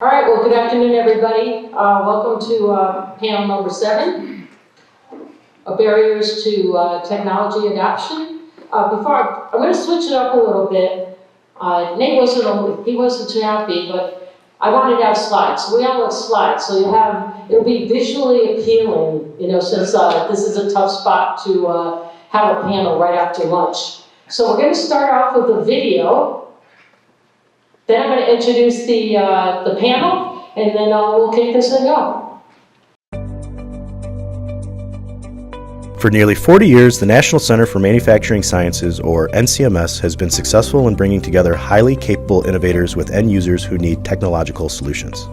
All right, well, good afternoon, everybody. Welcome to panel number 7, Barriers to Technology Adoption. I'm going to switch it up a little bit. Nate wasn't too happy, but I wanted to have slides. So we all have slides, so it'll be visually appealing, since this is a tough spot to have a panel right after lunch. So we're going to start off with a video. Then I'm going to introduce the panel, and then we'll kick this thing off. For nearly 40 years, the National Center for Manufacturing Sciences, or NCMS, has been successful in bringing together highly capable innovators with end users who need technological solutions.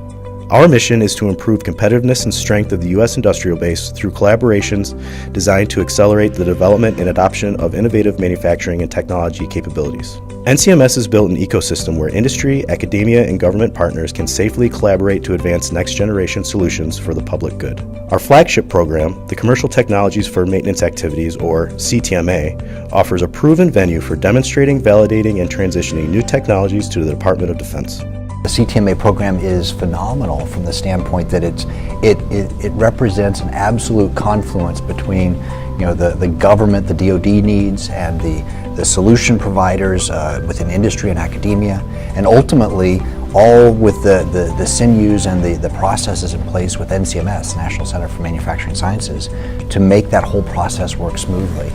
Our mission is to improve competitiveness and strength of the U.S. industrial base through collaborations designed to accelerate the development and adoption of innovative manufacturing and technology capabilities. NCMS has built an ecosystem where industry, academia, and government partners can safely collaborate to advance next-generation solutions for the public good. Our flagship program, the Commercial Technologies for Maintenance Activities, or CTMA, offers a proven venue for demonstrating, validating, and transitioning new technologies to the Department of Defense. The CTMA program is phenomenal from the standpoint that it represents an absolute confluence between the government, the DoD needs, and the solution providers within industry and academia, and ultimately all with the sinews and the processes in place with NCMS, National Center for Manufacturing Sciences, to make that whole process work smoothly.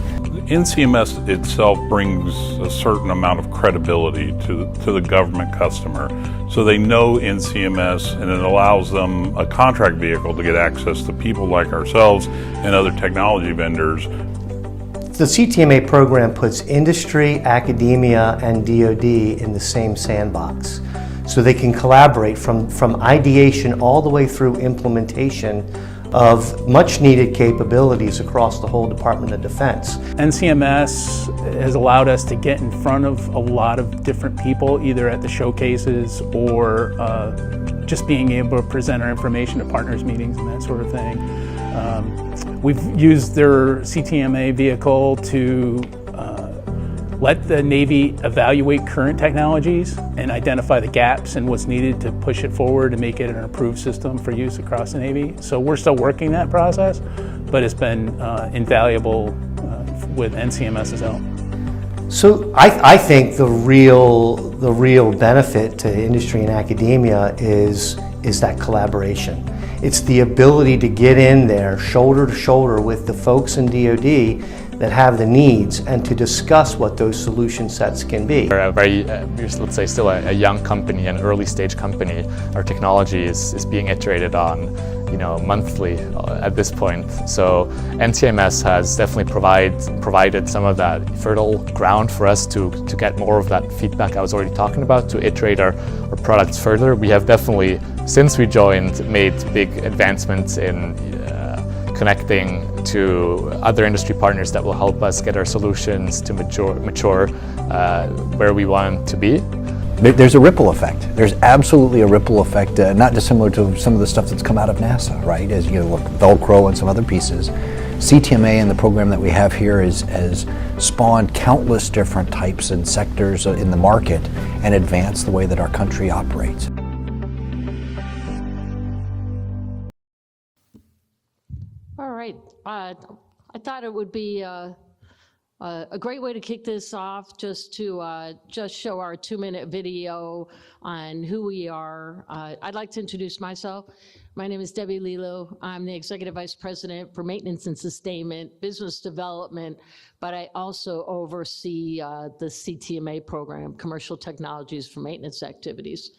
NCMS itself brings a certain amount of credibility to the government customer. So they know NCMS, and it allows them a contract vehicle to get access to people like ourselves and other technology vendors. The CTMA program puts industry, academia, and DoD in the same sandbox. So they can collaborate from ideation all the way through implementation of much needed capabilities across the whole Department of Defense. NCMS has allowed us to get in front of a lot of different people, either at the showcases or just being able to present our information at partners meetings and that sort of thing. We've used their CTMA vehicle to let the Navy evaluate current technologies and identify the gaps and what's needed to push it forward and make it an approved system for use across the Navy. So we're still working that process, but it's been invaluable with NCMS's help. So I think the real benefit to industry and academia is that collaboration. It's the ability to get in there shoulder to shoulder with the folks in DoD that have the needs and to discuss what those solution sets can be. We're a very, let's say, still a young company, an early stage company. Our technology is being iterated on, monthly at this point. So NCMS has definitely provided some of that fertile ground for us to get more of that feedback I was already talking about, to iterate our products further. We have definitely, since we joined, made big advancements in connecting to other industry partners that will help us get our solutions to mature where we want them to be. There's a ripple effect. There's absolutely a ripple effect, not dissimilar to some of the stuff that's come out of NASA, right? As you look, Velcro and some other pieces. CTMA and the program that we have here has spawned countless different types and sectors in the market and advanced the way that our country operates. All right, I thought it would be a great way to kick this off, just to just show our 2-minute video on who we are. I'd like to introduce myself. My name is Debbie Lilu. I'm the Executive Vice President for Maintenance and Sustainment, Business Development, but I also oversee the CTMA program, Commercial Technologies for Maintenance Activities.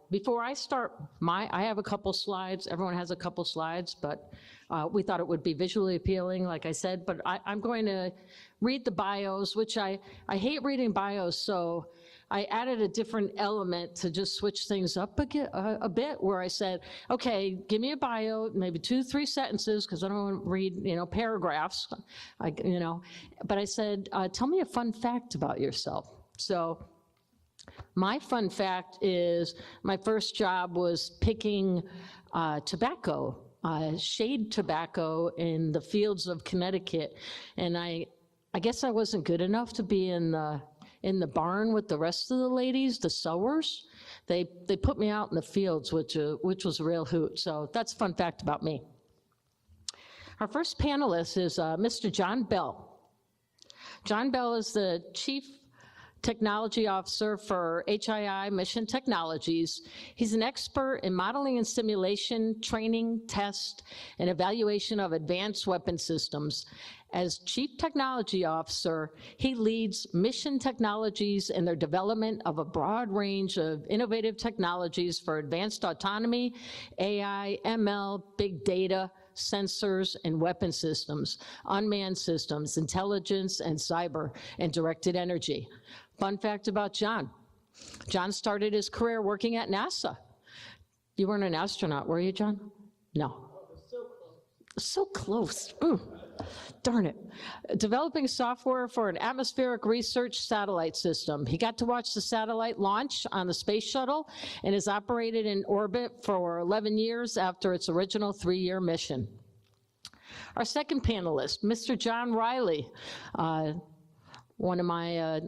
Before I start, I have a couple slides. Everyone has a couple slides, but we thought it would be visually appealing, like I said, but I'm going to read the bios, which I hate reading bios, so I added a different element to just switch things up a bit, where I said, okay, give me a bio, maybe 2-3 sentences, because I don't want to read, paragraphs, but I said, tell me a fun fact about yourself. So my fun fact is my first job was picking tobacco, shade tobacco in the fields of Connecticut. And I guess I wasn't good enough to be in the barn with the rest of the ladies, the sowers. They put me out in the fields, which was a real hoot. So that's a fun fact about me. Our first panelist is Mr. John Bell. John Bell is the Chief Technology Officer for HII Mission Technologies. He's an expert in modeling and simulation, training, test, and evaluation of advanced weapon systems. As Chief Technology Officer, he leads Mission Technologies in their development of a broad range of innovative technologies for advanced autonomy, AI, ML, big data, sensors, and weapon systems, unmanned systems, intelligence, and cyber, and directed energy. Fun fact about John. John started his career working at NASA. You weren't an astronaut, were you, John? No. So close. Darn it. Developing software for an atmospheric research satellite system. He got to watch the satellite launch on the space shuttle and has operated in orbit for 11 years after its original 3-year mission. Our second panelist, Mr. John Riley, one of my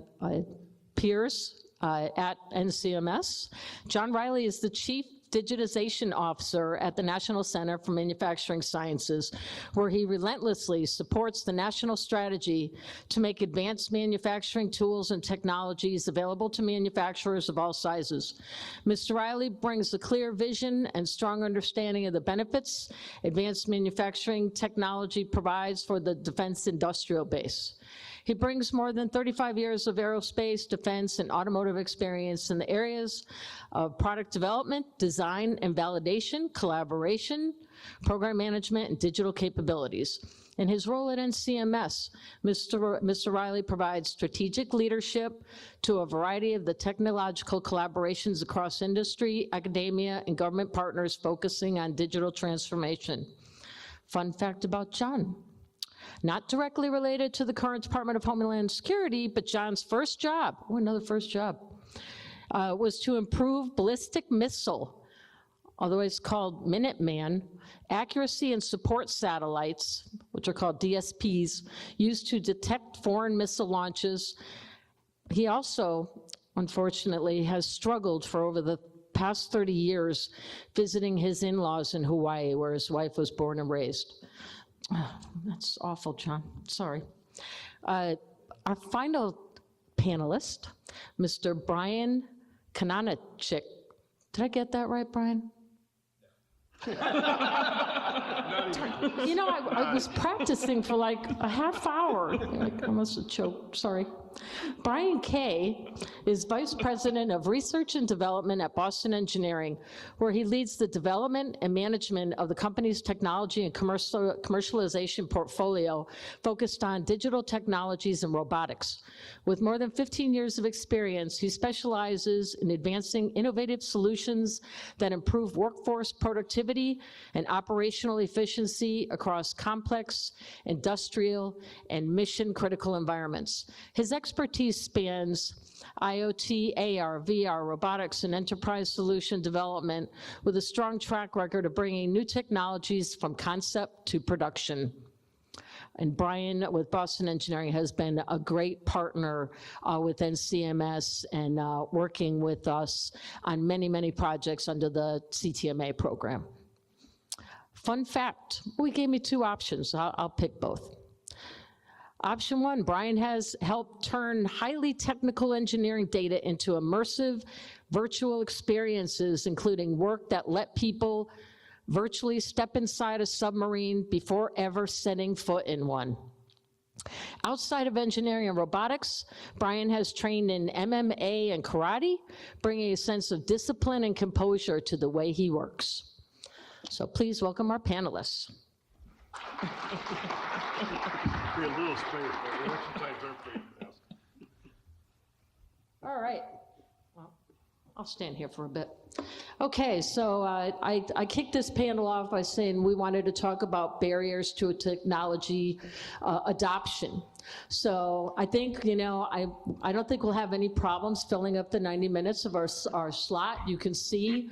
peers at NCMS. John Riley is the Chief Digitalization Officer at the National Center for Manufacturing Sciences, where he relentlessly supports the national strategy to make advanced manufacturing tools and technologies available to manufacturers of all sizes. Mr. Riley brings a clear vision and strong understanding of the benefits advanced manufacturing technology provides for the defense industrial base. He brings more than 35 years of aerospace, defense, and automotive experience in the areas of product development, design and validation, collaboration, program management, and digital capabilities. In his role at NCMS, Mr. Riley provides strategic leadership to a variety of the technological collaborations across industry, academia, and government partners focusing on digital transformation. Fun fact about John. Not directly related to the current Department of Homeland Security, but John's first job, another first job, was to improve ballistic missile, otherwise called Minuteman, accuracy and support satellites, which are called DSPs, used to detect foreign missile launches. He also, unfortunately, has struggled for over the past 30 years visiting his in-laws in Hawaii, where his wife was born and raised. That's awful, John. Sorry. Our final panelist, Mr. Brian Kananachik. Did I get that right, Brian? You know, I was practicing for like a half hour. Like, I must have choked, sorry. Brian Kay is Vice President of Research and Development at Boston Engineering, where he leads the development and management of the company's technology and commercialization portfolio focused on digital technologies and robotics. With more than 15 years of experience, he specializes in advancing innovative solutions that improve workforce productivity and operational efficiency across complex, industrial, and mission-critical environments. His expertise spans IoT, AR, VR, robotics, and enterprise solution development with a strong track record of bringing new technologies from concept to production. And Brian with Boston Engineering has been a great partner with NCMS and working with us on many, many projects under the CTMA program. Fun fact, we gave me two options. I'll pick both. Option one, Brian has helped turn highly technical engineering data into immersive virtual experiences, including work that let people virtually step inside a submarine before ever setting foot in one. Outside of engineering and robotics, Brian has trained in MMA and karate, bringing a sense of discipline and composure to the way he works. So please welcome our panelists. Be a little space, but the election times aren't pretty fast. All right. Well, I'll stand here for a bit. Okay, so I kicked this panel off by saying we wanted to talk about barriers to technology adoption. So I think, you know, I don't think we'll have any problems filling up the 90 minutes of our slot. You can see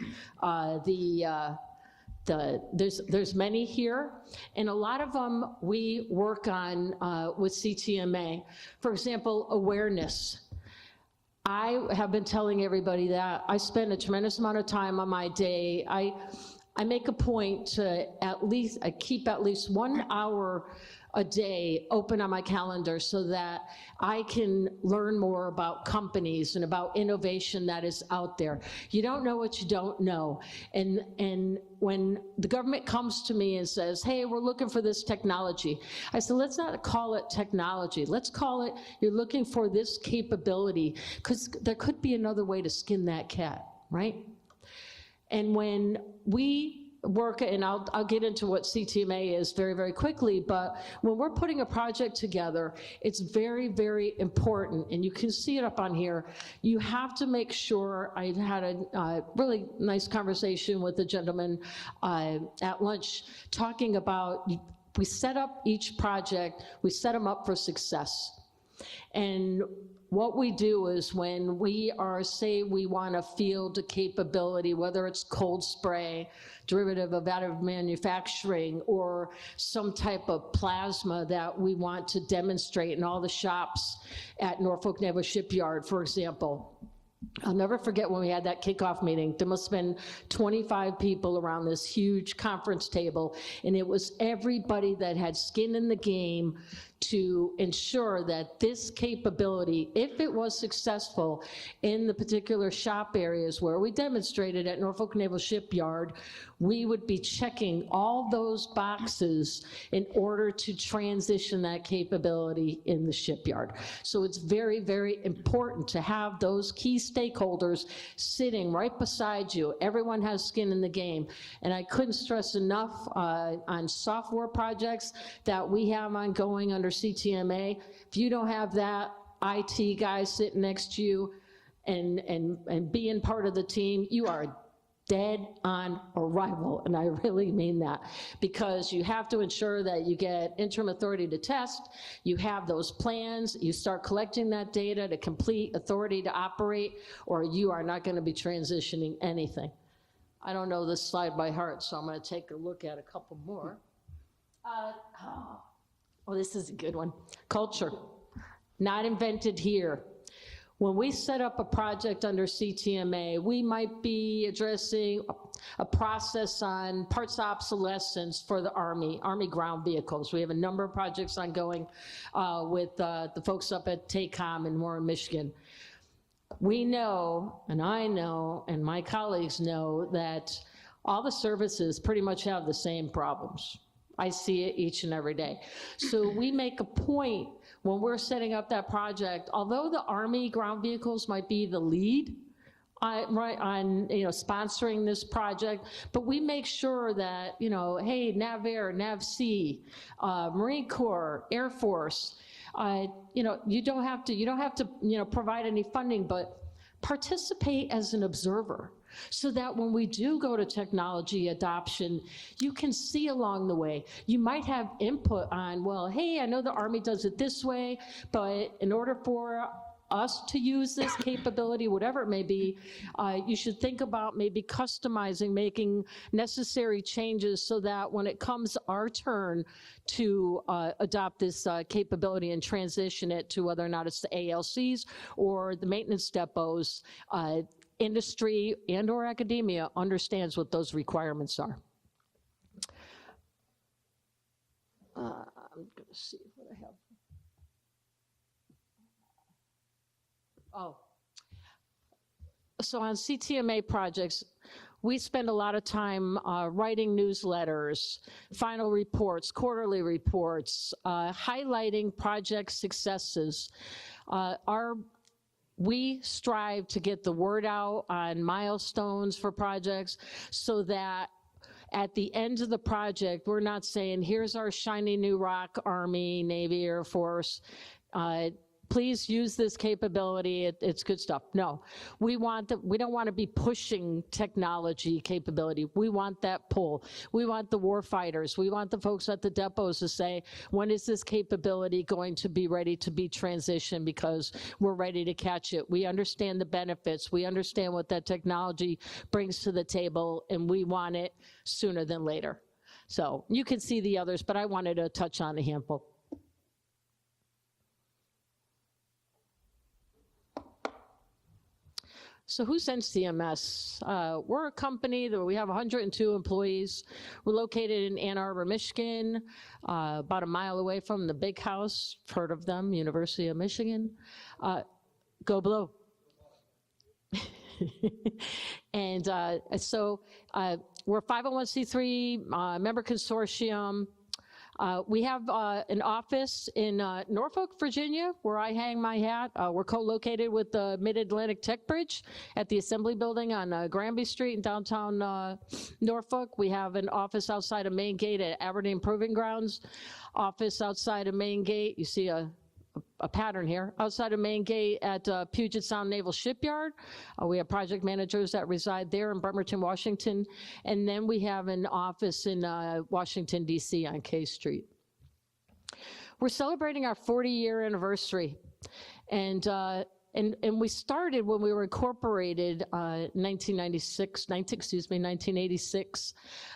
there's many here, and a lot of them we work on with CTMA. For example, awareness. I have been telling everybody that I spend a tremendous amount of time on my day. I make a point to I keep at least 1 hour a day open on my calendar so that I can learn more about companies and about innovation that is out there. You don't know what you don't know. And when the government comes to me and says, hey, we're looking for this technology, I said, let's not call it technology. Let's call it, you're looking for this capability, because there could be another way to skin that cat, right? And when we work, and I'll get into what CTMA is very, very quickly, but when we're putting a project together, it's very, very important, and you can see it up on here. You have to make sure, I had a really nice conversation with a gentleman at lunch talking about, we set up each project, we set them up for success. And what we do is when we say we want to field a capability, whether it's cold spray, derivative of additive manufacturing, or some type of plasma that we want to demonstrate in all the shops at Norfolk Naval Shipyard, for example. I'll never forget when we had that kickoff meeting. There must have been 25 people around this huge conference table, and it was everybody that had skin in the game to ensure that this capability, if it was successful in the particular shop areas where we demonstrated at Norfolk Naval Shipyard, we would be checking all those boxes in order to transition that capability in the shipyard. So it's very, very important to have those key stakeholders sitting right beside you. Everyone has skin in the game. And I couldn't stress enough on software projects that we have ongoing under CTMA. If you don't have that IT guy sitting next to you and being part of the team, you are dead on arrival, and I really mean that, because you have to ensure that you get interim authority to test, you have those plans, you start collecting that data to complete authority to operate, or you are not going to be transitioning anything. I don't know this slide by heart, so I'm going to take a look at a couple more. Oh, this is a good one. Culture, not invented here. When we set up a project under CTMA, we might be addressing a process on parts obsolescence for the Army ground vehicles. We have a number of projects ongoing with the folks up at TACOM in Warren, Michigan. We know, and I know, and my colleagues know, that all the services pretty much have the same problems. I see it each and every day. So we make a point when we're setting up that project, although the Army ground vehicles might be the lead on sponsoring this project, but we make sure that, hey, NavAir, NavSea, Marine Corps, Air Force, you don't have to provide any funding, but participate as an observer, so that when we do go to technology adoption, you can see along the way. You might have input on, well, hey, I know the Army does it this way, but in order for us to use this capability, whatever it may be, you should think about maybe customizing, making necessary changes so that when it comes our turn to adopt this capability and transition it to whether or not it's the ALCs or the maintenance depots, industry and or academia understands what those requirements are. I'm going to see what I have. Oh, so on CTMA projects, we spend a lot of time writing newsletters, final reports, quarterly reports, highlighting project successes. We strive to get the word out on milestones for projects so that at the end of the project, we're not saying, here's our shiny new rock, Army, Navy, Air Force, please use this capability, it's good stuff. No, we don't want to be pushing technology capability. We want that pull. We want the war fighters. We want the folks at the depots to say, when is this capability going to be ready to be transitioned, because we're ready to catch it. We understand the benefits. We understand what that technology brings to the table, and we want it sooner than later. So you can see the others, but I wanted to touch on a handful. So who's NCMS? We're a company that we have 102 employees. We're located in Ann Arbor, Michigan, about a mile away from the Big House. Heard of them, University of Michigan. Go Blue. And so we're a 501c3 member consortium. We have an office in Norfolk, Virginia, where I hang my hat. We're co-located with the Mid-Atlantic Tech Bridge at the Assembly Building on Granby Street in downtown Norfolk. We have an office outside of Main Gate at Aberdeen Proving Grounds, office outside of Main Gate. You see a pattern here. Outside of Main Gate at Puget Sound Naval Shipyard. We have project managers that reside there in Bremerton, Washington. And then we have an office in Washington, D.C. on K Street. We're celebrating our 40-year anniversary. And we started when we were incorporated 1986.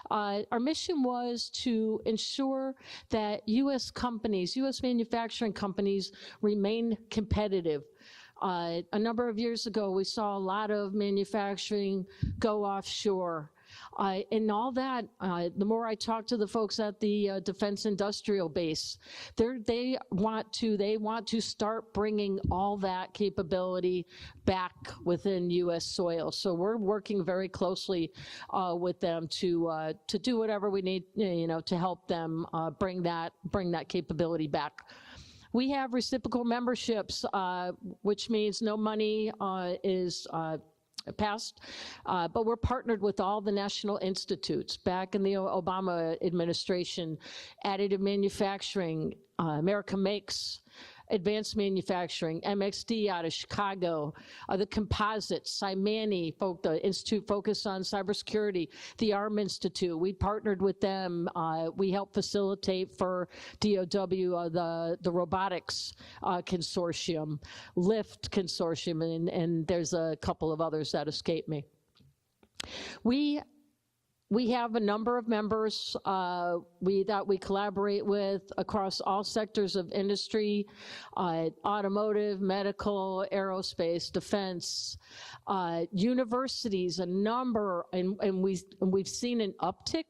Our mission was to ensure that U.S. companies, U.S. manufacturing companies remain competitive. A number of years ago, we saw a lot of manufacturing go offshore. And all that, the more I talk to the folks at the Defense Industrial Base, they want to start bringing all that capability back within U.S. soil. So we're working very closely with them to do whatever we need, to help them bring that capability back. We have reciprocal memberships, which means no money is passed, but we're partnered with all the national institutes. Back in the Obama administration, additive manufacturing, America Makes, advanced manufacturing, MXD out of Chicago, the composites, Simani, the Institute focused on cybersecurity, the ARM Institute. We partnered with them. We helped facilitate for DOW the robotics consortium, LIFT consortium, and there's a couple of others that escape me. We have a number of members that we collaborate with across all sectors of industry, automotive, medical, aerospace, defense, universities, a number, and we've seen an uptick.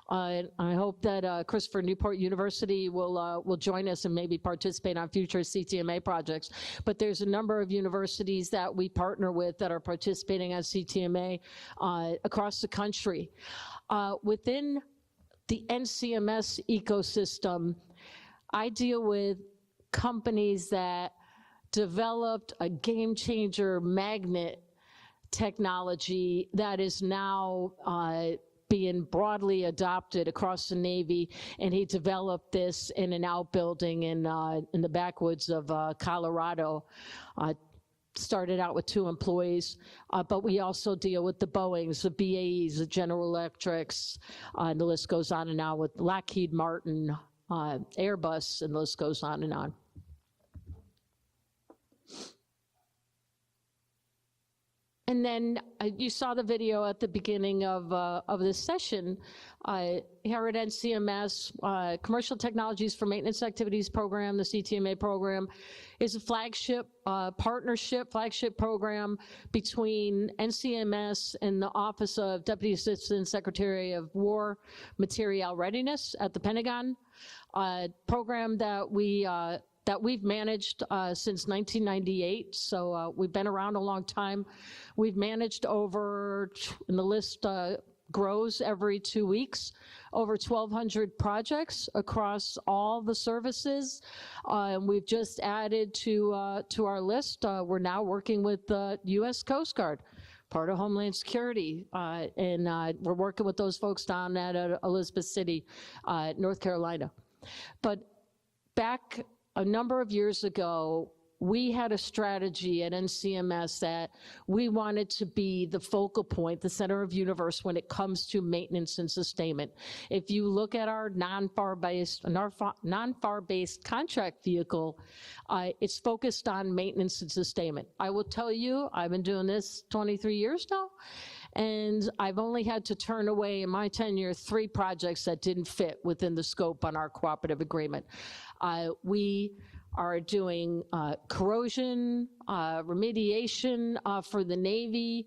I hope that Christopher Newport University will join us and maybe participate on future CTMA projects. But there's a number of universities that we partner with that are participating on CTMA across the country. Within the NCMS ecosystem, I deal with companies that developed a game changer magnet technology that is now being broadly adopted across the Navy, and he developed this in an outbuilding in the backwoods of Colorado. Started out with 2 employees, but we also deal with the Boeings, the BAEs, the General Electrics, and the list goes on and on with Lockheed Martin, Airbus, and the list goes on and on. And then you saw the video at the beginning of this session. Here at NCMS, Commercial Technologies for Maintenance Activities Program, the CTMA program, is a flagship flagship program between NCMS and the Office of Deputy Assistant Secretary of War Material Readiness at the Pentagon. Program that we've managed since 1998, so we've been around a long time. We've managed over, and the list grows every 2 weeks, over 1,200 projects across all the services. And we've just added to our list, we're now working with the U.S. Coast Guard, part of Homeland Security, and we're working with those folks down at Elizabeth City, North Carolina. But back a number of years ago, we had a strategy at NCMS that we wanted to be the focal point, the center of universe when it comes to maintenance and sustainment. If you look at our non-FAR-based contract vehicle, it's focused on maintenance and sustainment. I will tell you, I've been doing this 23 years now, and I've only had to turn away in my tenure 3 projects that didn't fit within the scope on our cooperative agreement. We are doing corrosion remediation for the Navy,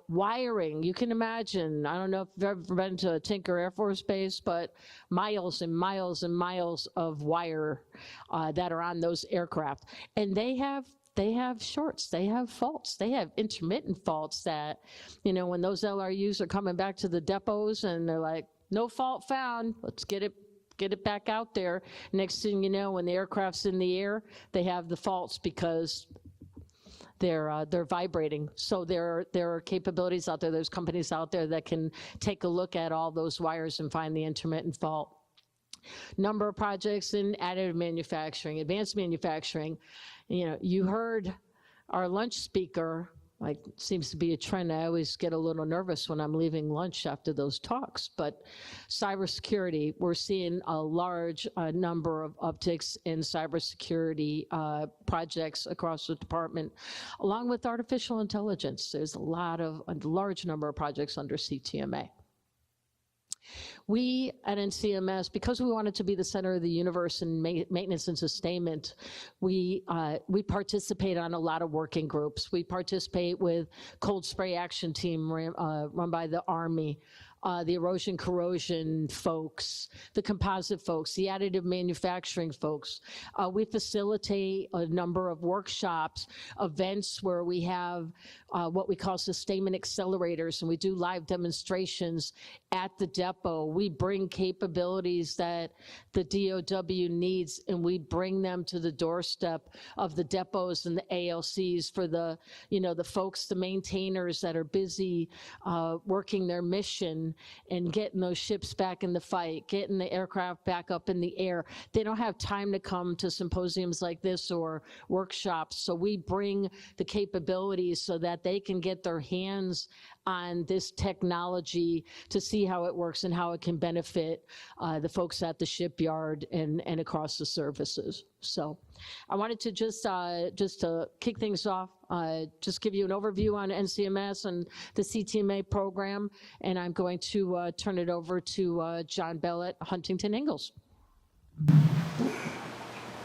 wiring. You can imagine, I don't know if you've ever been to Tinker Air Force Base, but miles and miles and miles of wire that are on those aircraft. And they have shorts, they have faults, they have intermittent faults that, you know, when those LRUs are coming back to the depots and they're like, no fault found, let's get it back out there. Next thing you know, when the aircraft's in the air, they have the faults because they're vibrating. So there are capabilities out there, there's companies out there that can take a look at all those wires and find the intermittent fault. Number of projects in additive manufacturing, advanced manufacturing. You know, you heard our lunch speaker, like, seems to be a trend. I always get a little nervous when I'm leaving lunch after those talks, but cybersecurity, we're seeing a large number of upticks in cybersecurity projects across the department, along with artificial intelligence. There's a large number of projects under CTMA. We at NCMS, because we wanted to be the center of the universe in maintenance and sustainment, we participate on a lot of working groups. We participate with Cold Spray Action Team run by the Army, the erosion corrosion folks, the composite folks, the additive manufacturing folks. We facilitate a number of workshops, events where we have what we call sustainment accelerators, and we do live demonstrations at the depot. We bring capabilities that the DOW needs, and we bring them to the doorstep of the depots and the ALCs for the, you know, the folks, the maintainers that are busy working their mission and getting those ships back in the fight, getting the aircraft back up in the air. They don't have time to come to symposiums like this or workshops, so we bring the capabilities so that they can get their hands on this technology to see how it works and how it can benefit the folks at the shipyard and across the services. So I wanted to just to kick things off, just give you an overview on NCMS and the CTMA program, and I'm going to turn it over to John Bell at Huntington Ingalls.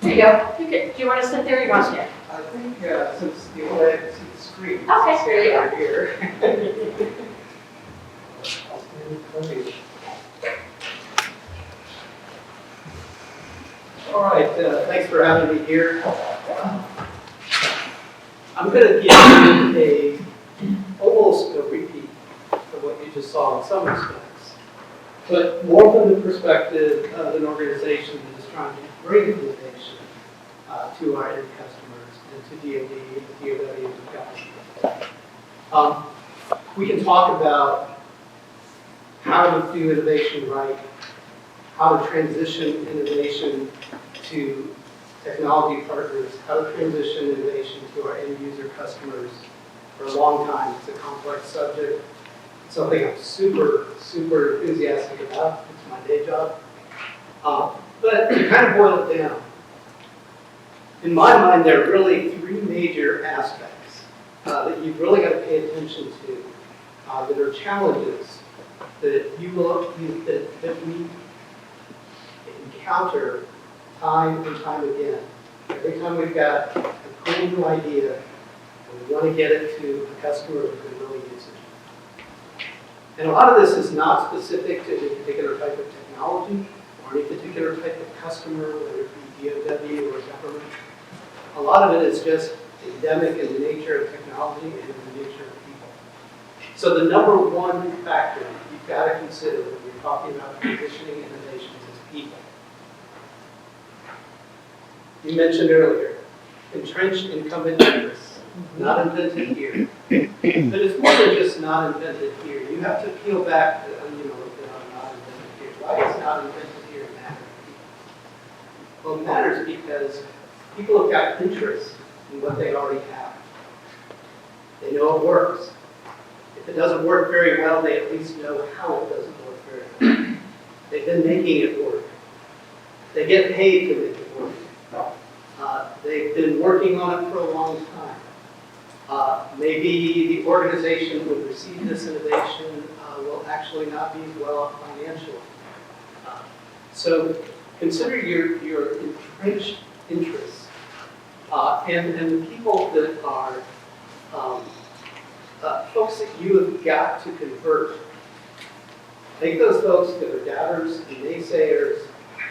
There you go. Do you want to sit there or you want to stand? I think since you want to see the screen, Okay, there you go. here. I'll stand in All right, thanks for having me here. I'm going to give you almost a repeat of what you just saw in some respects, but more from the perspective of an organization that is trying to bring innovation to our end customers and to DoD and DoW and the government. We can talk about how to do innovation right, how to transition innovation to technology partners, how to transition innovation to our end user customers. For a long time, it's a complex subject. It's something I'm super, super enthusiastic about. It's my day job. But to kind of boil it down, in my mind, there are really three major aspects that you've really got to pay attention to that are challenges that that we encounter time and time again. Every time we've got a cool new idea and we want to get it to a customer who can really use it. And a lot of this is not specific to any particular type of technology or any particular type of customer, whether it be DoW or government. A lot of it is just endemic in the nature of technology and in the nature of people. So the number one factor you've got to consider when you're talking about transitioning innovations is people. You mentioned earlier, entrenched incumbent interests, not invented here. But it's more than just not invented here. You have to peel back the onion a little bit on not invented here. Why is not invented here matter? Well, it matters because people have got interest in what they already have. They know it works. If it doesn't work very well, they at least know how it doesn't work very well. They've been making it work. They get paid to make it work. They've been working on it for a long time. Maybe the organization would receive this innovation will actually not be well off financially. So consider your entrenched interests. And the people that are folks that you have got to convert. Take those folks that are doubters and naysayers,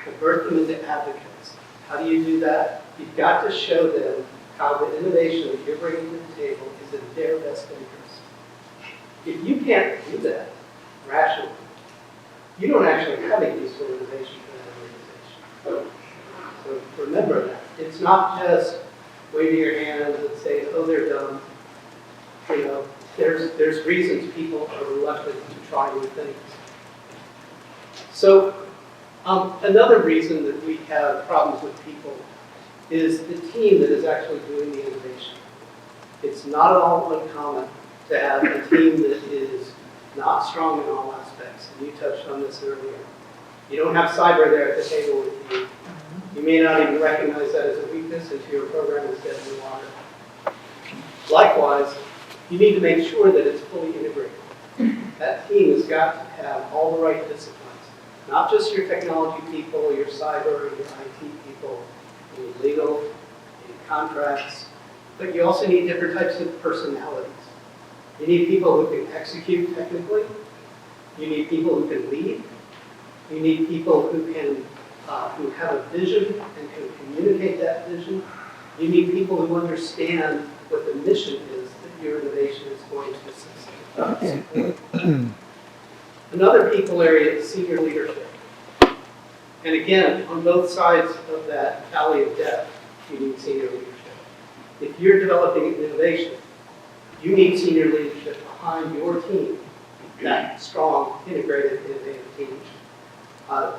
convert them into advocates. How do you do that? You've got to show them how the innovation that you're bringing to the table is in their best interest. If you can't do that rationally, you don't actually have a useful innovation for that organization. So remember that. It's not just waving your hands and saying, oh, they're dumb. You know, there's reasons people are reluctant to try new things. So another reason that we have problems with people is the team that is actually doing the innovation. It's not at all uncommon to have a team that is not strong in all aspects, and you touched on this earlier. You don't have cyber there at the table with you. You may not even recognize that as a weakness until your program is dead in the water. Likewise, you need to make sure that it's fully integrated. That team has got to have all the right disciplines, not just your technology people, your cyber, your IT people, you need legal, you need contracts, but you also need different types of personalities. You need people who can execute technically. You need people who can lead. You need people who can who have a vision and can communicate that vision. You need people who understand what the mission is that your innovation is going to support. Another people area is senior leadership. And again, on both sides of that valley of death, you need senior leadership. If you're developing an innovation, you need senior leadership behind your team, that strong, integrated, innovative team,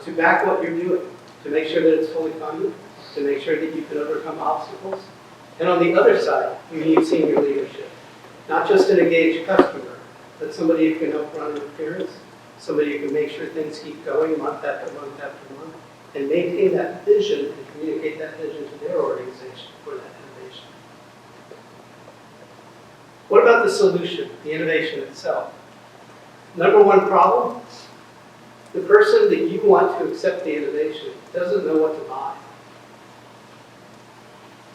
to back what you're doing, to make sure that it's fully funded, to make sure that you can overcome obstacles. And on the other side, you need senior leadership, not just an engaged customer, but somebody who can help run interference, somebody who can make sure things keep going month after month after month, and maintain that vision and communicate that vision to their organization for that innovation. What about the solution, the innovation itself? Number one problem, the person that you want to accept the innovation doesn't know what to buy.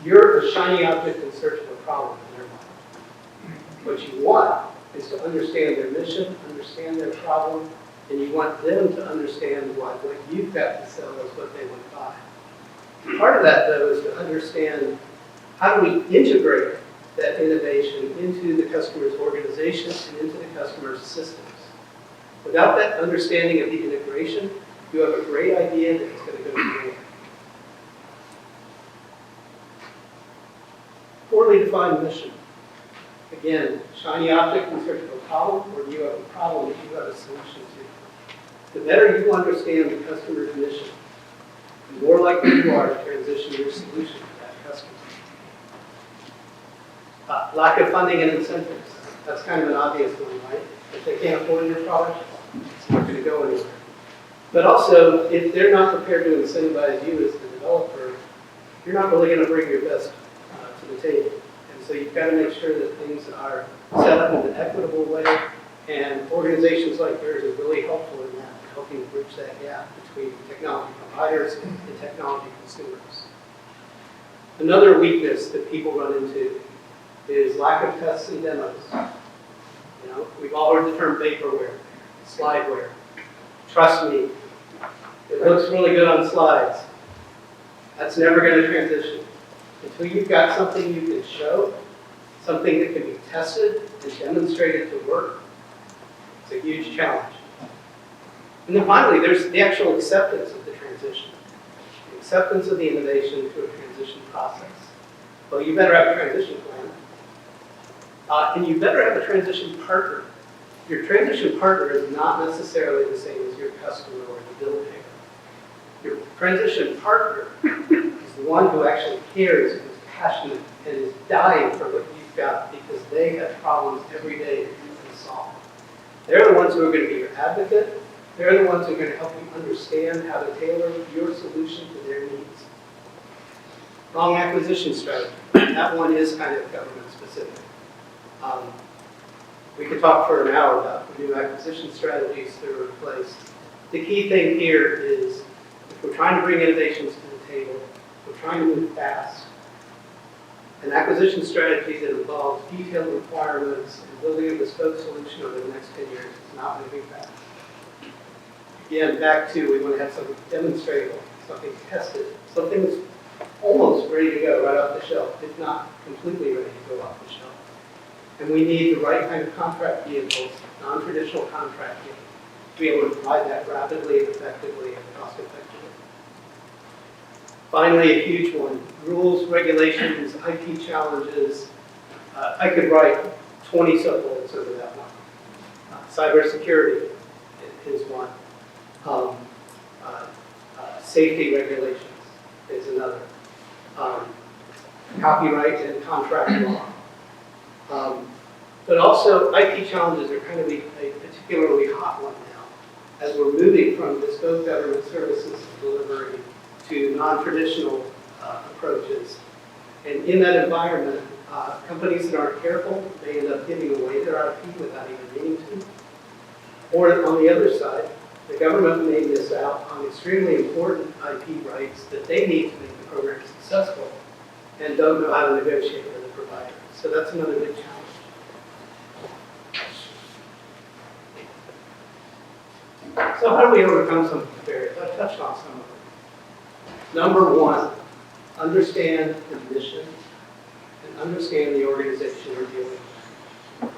You're a shiny object in search of a problem in their mind. What you want is to understand their mission, understand their problem, and you want them to understand what you've got to sell is what they want to buy. Part of that, though, is to understand how do we integrate that innovation into the customer's organization and into the customer's systems. Without that understanding of the integration, you have a great idea that it's going to go nowhere. Poorly defined mission. Again, shiny object in search of a problem, or you have a problem that you have a solution to. The better you understand the customer's mission, the more likely you are to transition your solution to that customer. Lack of funding and incentives. That's kind of an obvious one, right? If they can't afford your product, it's not going to go anywhere. But also, if they're not prepared to incentivize you as the developer, you're not really going to bring your best to the table. And so you've got to make sure that things are set up in an equitable way, and organizations like yours are really helpful in that, helping bridge that gap between technology providers and technology consumers. Another weakness that people run into is lack of tests and demos. You know, we've all heard the term vaporware, slideware. Trust me, it looks really good on slides. That's never going to transition. Until you've got something you can show, something that can be tested and demonstrated to work, it's a huge challenge. And then finally, there's the actual acceptance of the transition. The acceptance of the innovation to a transition process. Well, you better have a transition plan. And you better have a transition partner. Your transition partner is not necessarily the same as your customer or the bill payer. Your transition partner is the one who actually cares and is passionate and is dying for what you've got because they have problems every day that you can solve. They're the ones who are going to be your advocate. They're the ones who are going to help you understand how to tailor your solution to their needs. Wrong acquisition strategy. That one is kind of government specific. We could talk for an hour about the new acquisition strategies that are in place. The key thing here is if we're trying to bring innovations to the table, We're trying to move fast. An acquisition strategy that involves detailed requirements and building a bespoke solution over the next 10 years is not moving fast. Again, back to we want to have something demonstrable, something tested, something that's almost ready to go right off the shelf, if not completely ready to go off the shelf. And we need the right kind of contract vehicles, non-traditional contract vehicles, to be able to provide that rapidly, effectively, and cost-effectively. Finally, a huge one, rules, regulations, IT challenges. I could write 20 sub-bullets over that one. Cybersecurity is one. Safety regulations is another. Copyright and contract law. But also, IT challenges are kind of a particularly hot one now, as we're moving from bespoke government services delivery to non-traditional approaches. And in that environment, companies that aren't careful, they end up giving away their IP without even meaning to. Or on the other side, the government may miss out on extremely important IP rights that they need to make the program successful and don't know how to negotiate with the provider. So that's another big challenge. So how do we overcome some of these barriers? I've touched on some of them. Number one, understand the mission and understand the organization you're dealing with.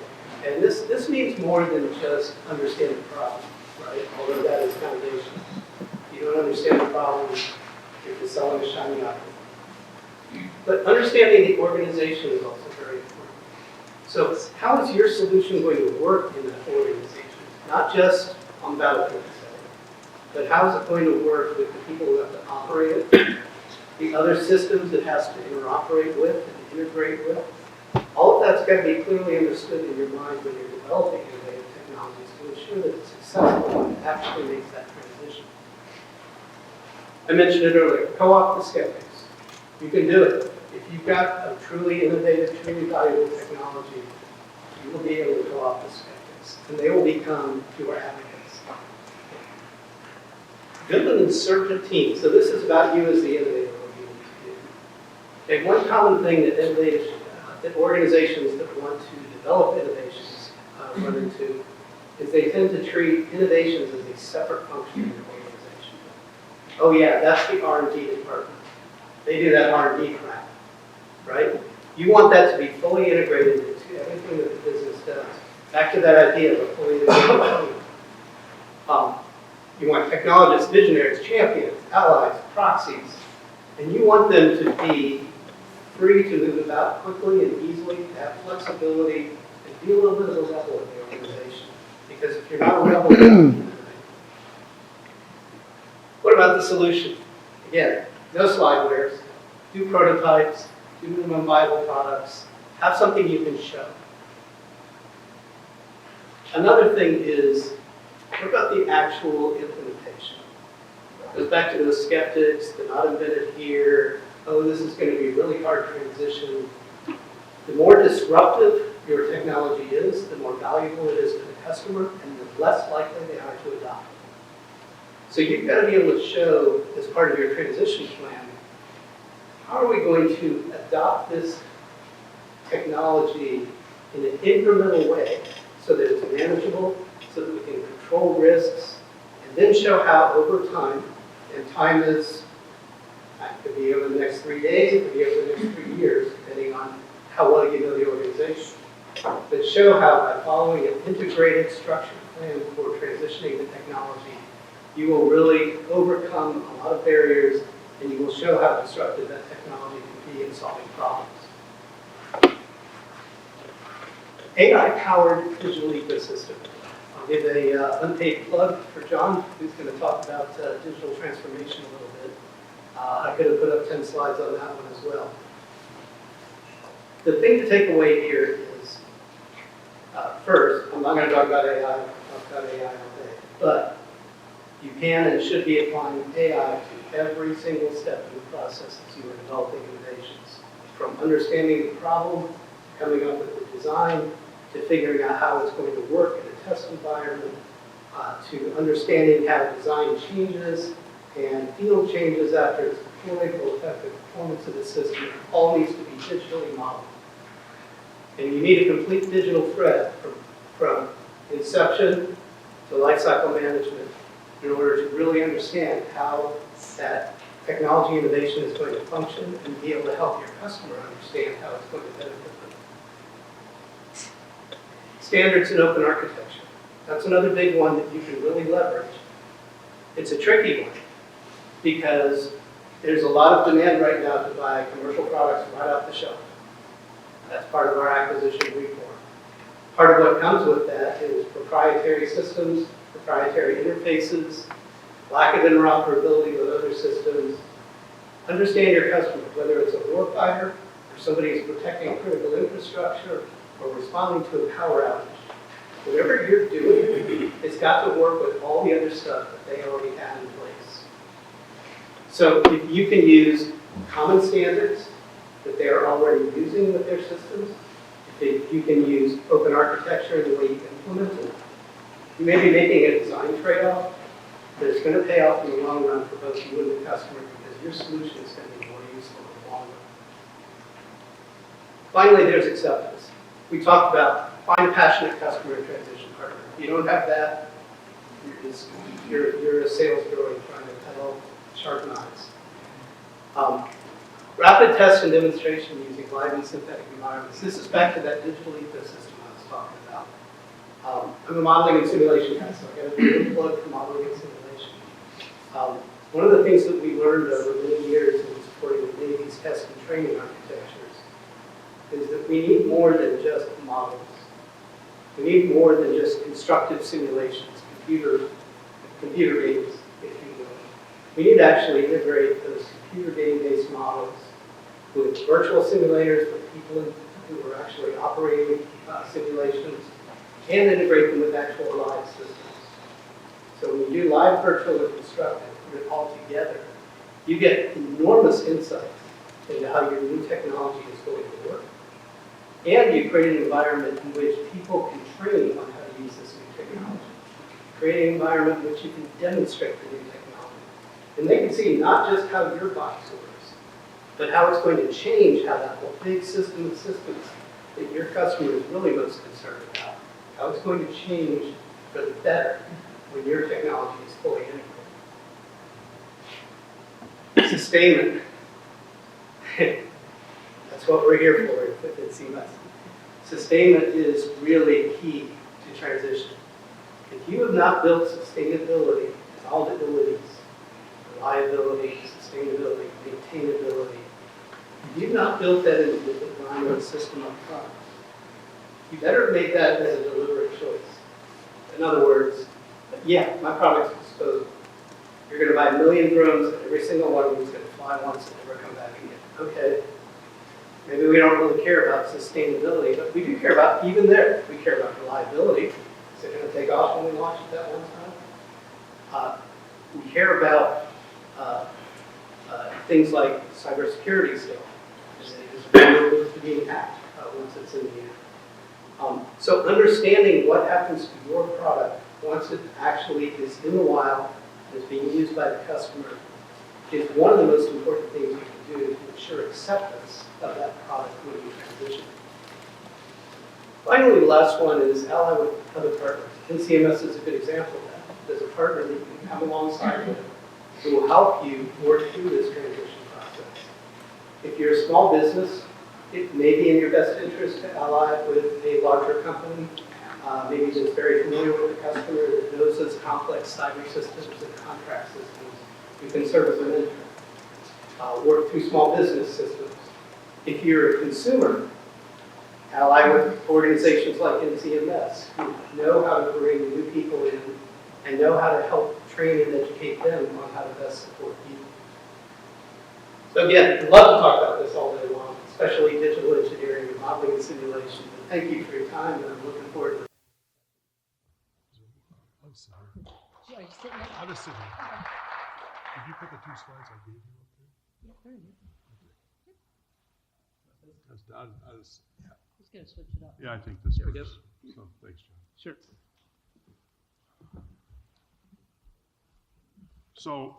And this means more than just understand the problem, right? Although that is foundational. If you don't understand the problem, you're just selling a shiny object. But understanding the organization is also very important. So how is your solution going to work in that organization? Not just on battlefield, but how is it going to work with the people who have to operate it, the other systems it has to interoperate with and integrate with? All of that's got to be clearly understood in your mind when you're developing innovative technologies to ensure that it's successful and it actually makes that transition. I mentioned it earlier, co-opt the skeptics. You can do it. If you've got a truly innovative, truly valuable technology, you will be able to co-opt the skeptics, and they will become your advocates. Build an insurgent team. So this is about you as the innovator. And one common thing that that organizations that want to develop innovations run into is they tend to treat innovations as a separate function in their organization. Oh yeah, that's the R&D department. They do that R&D crap, right? You want that to be fully integrated into everything that the business does. Back to that idea of a fully integrated team. You want technologists, visionaries, champions, allies, proxies, and you want them to be free to move about quickly and easily, to have flexibility, and be a little bit of a rebel in the organization. Because if you're not a rebel, what about the solution? Again, no slidewares, do prototypes, do minimum viable products, have something you can show. Another thing is, what about the actual implementation? It goes back to those skeptics, they're not invented here, oh, this is going to be a really hard transition. The more disruptive your technology is, the more valuable it is to the customer, and the less likely they are to adopt it. So you've got to be able to show, as part of your transition plan, how are we going to adopt this technology in an incremental way so that it's manageable, so that we can control risks, and then show how over time, and time is, it could be over the next 3 days, it could be over the next 3 years, depending on how well you know the organization. But show how by following an integrated structured plan for transitioning the technology, you will really overcome a lot of barriers, and you will show how disruptive that technology can be in solving problems. AI-powered digital ecosystem. I'll give a unpaid plug for John, who's going to talk about digital transformation a little bit. I could have put up 10 slides on that one as well. The thing to take away here is, first, I'm not going to talk about AI, I'll talk about AI all day, but you can and should be applying AI to every single step in the process as you are developing innovations. From understanding the problem, coming up with the design, to figuring out how it's going to work in a test environment, to understanding how design changes and field changes after it's before they will affect the performance of the system, it all needs to be digitally modeled. And you need a complete digital thread from inception to lifecycle management in order to really understand how that technology innovation is going to function and be able to help your customer understand how it's going to benefit them. Standards and open architecture. That's another big one that you can really leverage. It's a tricky one because there's a lot of demand right now to buy commercial products right off the shelf. That's part of our acquisition reform. Part of what comes with that is proprietary systems, proprietary interfaces, lack of interoperability with other systems. Understand your customer, whether it's a warfighter or somebody who's protecting critical infrastructure or responding to a power outage. Whatever you're doing, it's got to work with all the other stuff that they already have in place. So if you can use common standards that they are already using with their systems, if you can use open architecture in the way you implement it, you may be making a design trade-off, but it's going to pay off in the long run for both you and the customer because your solution is going to be more useful in the long run. Finally, there's acceptance. We talked about find a passionate customer and transition partner. If you don't have that, you're a sales droid trying to peddle sharp knives. Rapid test and demonstration using live and synthetic environments. This is back to that digital ecosystem I was talking about. I'm a modeling and simulation guy, so I got to do a plug for modeling and simulation. One of the things that we learned over many years in supporting the Navy's test and training architectures is that we need more than just models. We need more than just constructive simulations, computer games, if you will. We need to actually integrate those computer game-based models with virtual simulators for people who are actually operating simulations, and integrate them with actual live systems. So when you do live, virtual, and constructive, put it all together, you get enormous insights into how your new technology is going to work. And you create an environment in which people can train on how to use this new technology. Create an environment in which you can demonstrate the new technology. And they can see not just how your box works, but how it's going to change how that whole big system of systems that your customer is really most concerned about, how it's going to change for the better when your technology is fully integrated. Sustainment. That's what we're here for at NCMS. Sustainment is really key to transition. If you have not built sustainability and all the abilities, reliability, sustainability, maintainability, if you've not built that into the design of the system up front, you better make that as a deliberate choice. In other words, yeah, my product's disposable. You're going to buy 1 million drones, and every single one of them is going to fly once and never come back again. Okay. Maybe we don't really care about sustainability, but we do care about, even there, we care about reliability. Is it going to take off when we launch it that one time? We care about things like cybersecurity still. Is it vulnerable to being hacked once it's in the air? So understanding what happens to your product once it actually is in the wild and is being used by the customer is one of the most important things you can do to ensure acceptance of that product when you transition. Finally, the last one is ally with other partners. NCMS is a good example of that. There's a partner that you can come alongside with who will help you work through this transition process. If you're a small business, it may be in your best interest to ally with a larger company, maybe that's very familiar with the customer, that knows those complex cyber systems and contract systems. You can serve as a mentor. Work through small business systems. If you're a consumer, ally with organizations like NCMS who know how to bring new people in and know how to help train and educate them on how to best support you. So again, I'd love to talk about this all day long, especially digital engineering and modeling and simulation. But thank you for your time, and I'm looking forward to it. I'll just sit here. Did you put the 2 slides I gave you up there? Yeah, very good. I was, Just gonna switch it up. yeah, I think this There we go. works. So, thanks, John. Sure. So,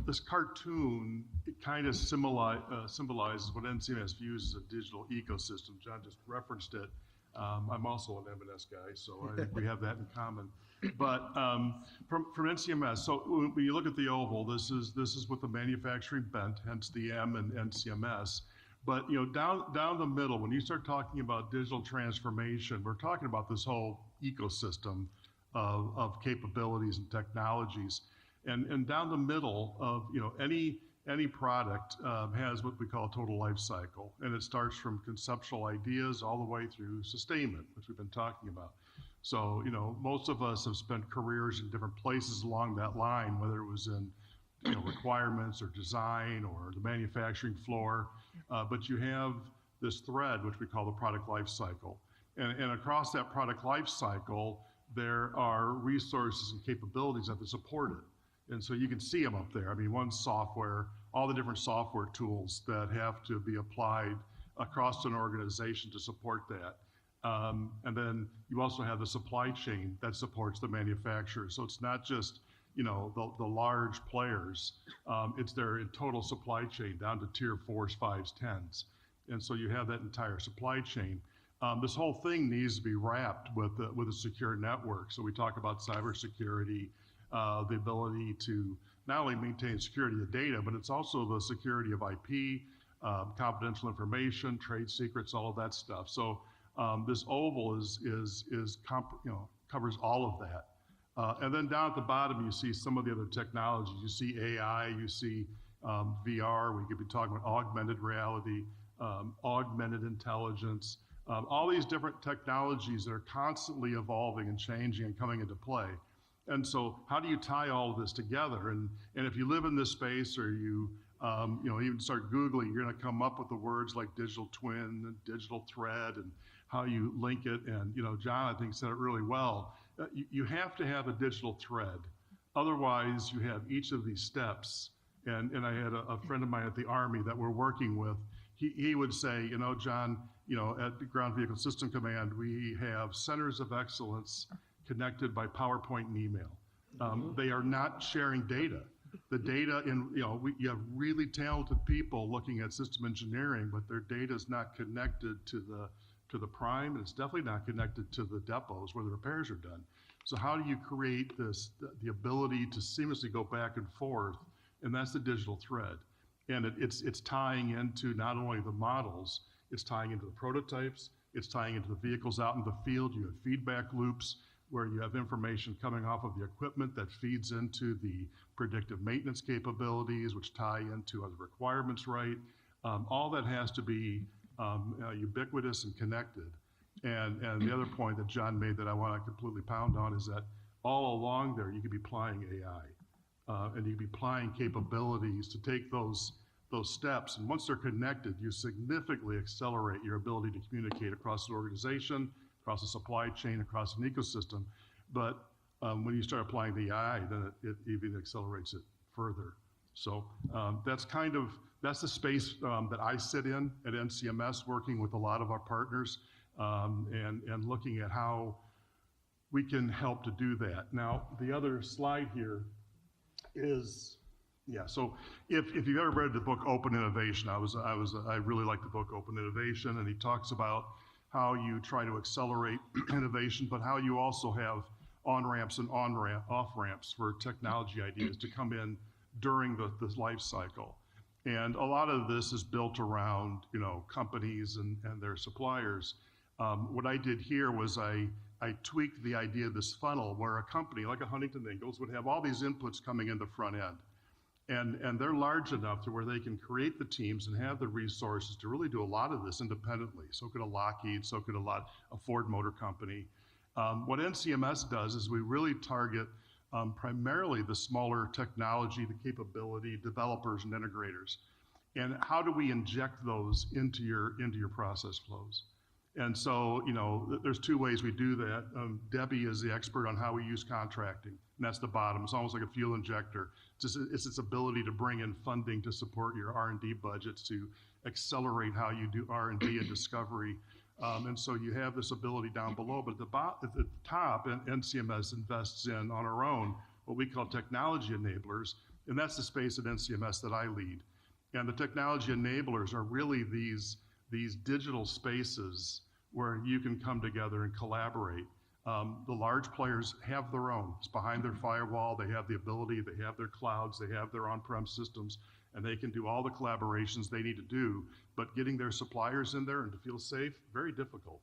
this cartoon, it kind of symbolizes what NCMS views as a digital ecosystem. John just referenced it. I'm also an M&S guy, so I think we have that in common. But from NCMS, so when you look at the oval, this is with the manufacturing bent, hence the M and NCMS. But down the middle, when you start talking about digital transformation, we're talking about this whole ecosystem of capabilities and technologies. And down the middle of any product has what we call a total life cycle, and it starts from conceptual ideas all the way through sustainment, which we've been talking about. So most of us have spent careers in different places along that line, whether it was in requirements or design or the manufacturing floor, but you have this thread which we call the product life cycle, and across that product life cycle there are resources and capabilities that support it. And so you can see them up there. I mean, one software, all the different software tools that have to be applied across an organization to support that. And then you also have the supply chain that supports the manufacturer. So it's not just the large players. It's their total supply chain down to tier 4s, 5s, 10s. And so you have that entire supply chain. This whole thing needs to be wrapped with a secure network. So we talk about cybersecurity, the ability to not only maintain security of data, but it's also the security of IP, confidential information, trade secrets, all of that stuff. So this oval covers all of that. And then down at the bottom, you see some of the other technologies. You see AI, you see VR. We could be talking about augmented reality, augmented intelligence, all these different technologies that are constantly evolving and changing and coming into play. And so how do you tie all of this together? And if you live in this space, or you even start Googling, you're going to come up with the words like digital twin and digital thread and how you link it. And John, I think, said it really well. You have to have a digital thread. Otherwise, you have each of these steps. And I had a friend of mine at the Army that we're working with. He would say, John, at the Ground Vehicle System Command, we have centers of excellence connected by PowerPoint and email. They are not sharing data. The data you have really talented people looking at system engineering, but their data is not connected to the prime, and it's definitely not connected to the depots where the repairs are done. So how do you create the ability to seamlessly go back and forth? And that's the digital thread. And it's tying into not only the models, it's tying into the prototypes, it's tying into the vehicles out in the field. You have feedback loops where you have information coming off of the equipment that feeds into the predictive maintenance capabilities, which tie into are the requirements right. All that has to be ubiquitous and connected. And the other point that John made that I want to completely pound on is that all along there, you could be applying AI. And you could be applying capabilities to take those steps. And once they're connected, you significantly accelerate your ability to communicate across the organization, across the supply chain, across an ecosystem. But when you start applying the AI, then it even accelerates it further. So that's the space that I sit in at NCMS, working with a lot of our partners and looking at how we can help to do that. Now, the other slide here is, so if you've ever read the book Open Innovation, I really like the book Open Innovation, and he talks about how you try to accelerate innovation, but how you also have on-ramps and off-ramps for technology ideas to come in during the life cycle. And a lot of this is built around companies and their suppliers. What I did here was I tweaked the idea of this funnel where a company like a Huntington Ingalls would have all these inputs coming in the front end. And they're large enough to where they can create the teams and have the resources to really do a lot of this independently. So could a Lockheed, so could a Ford Motor Company. What NCMS does is we really target primarily the smaller technology, the capability developers and integrators. And how do we inject those into your process flows? And so, there's two ways we do that. Debbie is the expert on how we use contracting, and that's the bottom. It's almost like a fuel injector. It's its ability to bring in funding to support your R&D budgets, to accelerate how you do R&D and discovery. And so you have this ability down below, but at the top, NCMS invests in on our own what we call technology enablers, and that's the space at NCMS that I lead. And the technology enablers are really these digital spaces where you can come together and collaborate. The large players have their own. It's behind their firewall. They have the ability, they have their clouds, they have their on-prem systems, and they can do all the collaborations they need to do. But getting their suppliers in there and to feel safe, very difficult.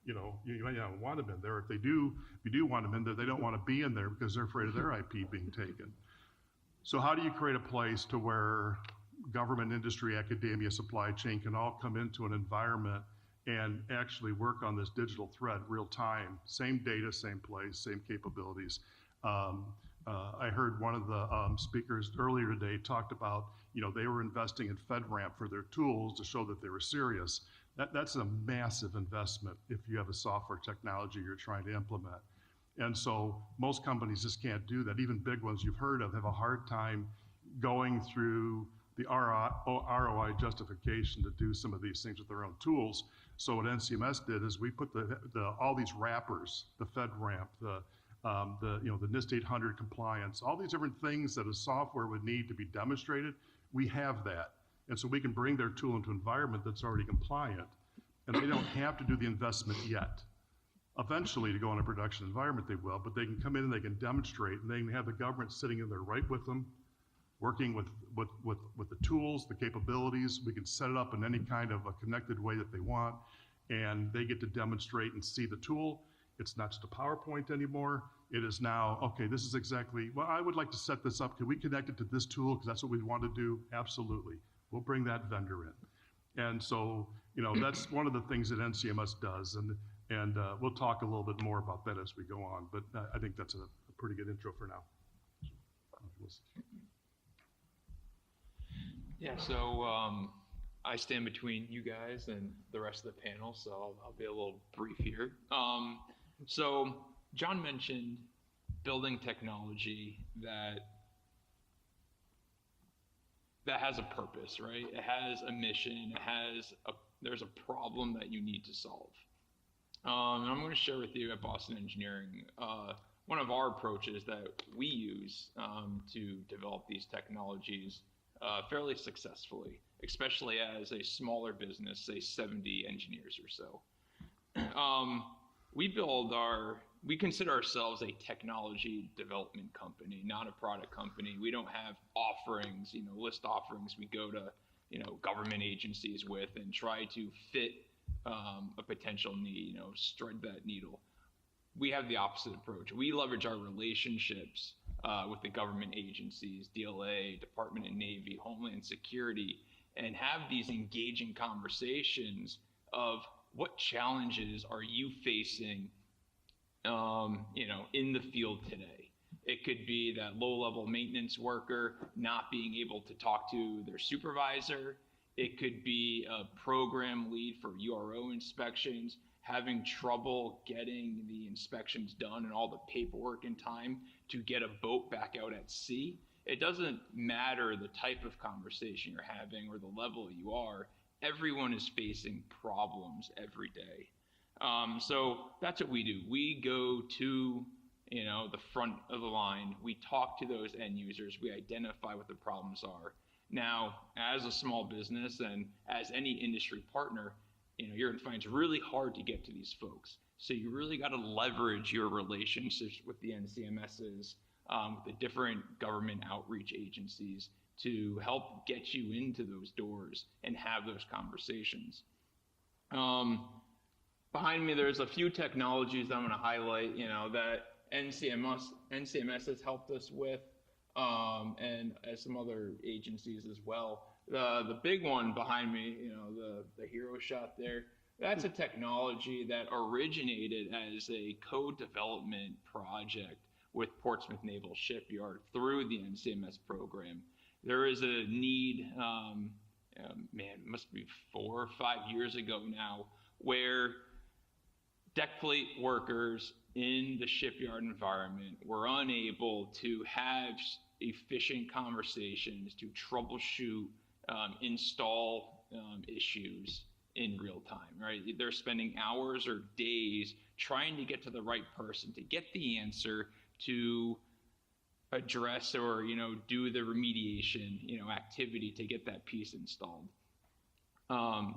You might not want them in there. If you do want them in there, they don't want to be in there because they're afraid of their IP being taken. So how do you create a place to where government, industry, academia, supply chain can all come into an environment and actually work on this digital thread real time, same data, same place, same capabilities. I heard one of the speakers earlier today talked about, they were investing in FedRAMP for their tools to show that they were serious. That's a massive investment if you have a software technology you're trying to implement. And so most companies just can't do that. Even big ones you've heard of have a hard time going through the ROI justification to do some of these things with their own tools. So what NCMS did is we put all these wrappers, the FedRAMP, the NIST 800 compliance, all these different things that a software would need to be demonstrated. We have that, and so we can bring their tool into an environment that's already compliant, and they don't have to do the investment yet. Eventually, to go in a production environment, they will, but they can come in and they can demonstrate, and they can have the government sitting in there right with them, working with the tools, the capabilities. We can set it up in any kind of a connected way that they want, and they get to demonstrate and see the tool. It's not just a PowerPoint anymore. It is now, okay, this is exactly, well, I would like to set this up. Can we connect it to this tool? Because that's what we want to do. Absolutely. We'll bring that vendor in. And so, that's one of the things that NCMS does. And we'll talk a little bit more about that as we go on. But I think that's a pretty good intro for now. Yeah, so I stand between you guys and the rest of the panel, so I'll be a little brief here. So John mentioned building technology that has a purpose, right? It has a mission, there's a problem that you need to solve. And I'm going to share with you at Boston Engineering one of our approaches that we use to develop these technologies fairly successfully, especially as a smaller business, say 70 engineers or so. We consider ourselves a technology development company, not a product company. We don't have offerings, list offerings we go to, government agencies with and try to fit a potential need, strike that needle. We have the opposite approach. We leverage our relationships with the government agencies, DLA, Department of Navy, Homeland Security, and have these engaging conversations of what challenges are you facing, in the field today. It could be that low-level maintenance worker not being able to talk to their supervisor. It could be a program lead for URO inspections, having trouble getting the inspections done and all the paperwork in time to get a boat back out at sea. It doesn't matter the type of conversation you're having or the level you are. Everyone is facing problems every day. So that's what we do. We go to the front of the line. We talk to those end users. We identify what the problems are. Now, as a small business and as any industry partner, you're going to find it's really hard to get to these folks. So you really got to leverage your relationships with the NCMSs, with the different government outreach agencies to help get you into those doors and have those conversations. Behind me, there's a few technologies that I'm going to highlight, that NCMS has helped us with, and as some other agencies as well. The big one behind me, the hero shot there, that's a technology that originated as a co-development project with Portsmouth Naval Shipyard through the NCMS program. There is a need, it must be 4 or 5 years ago now, where deck plate workers in the shipyard environment were unable to have efficient conversations to troubleshoot, install issues in real time, right? They're spending hours or days trying to get to the right person to get the answer to address or, do the remediation, activity to get that piece installed.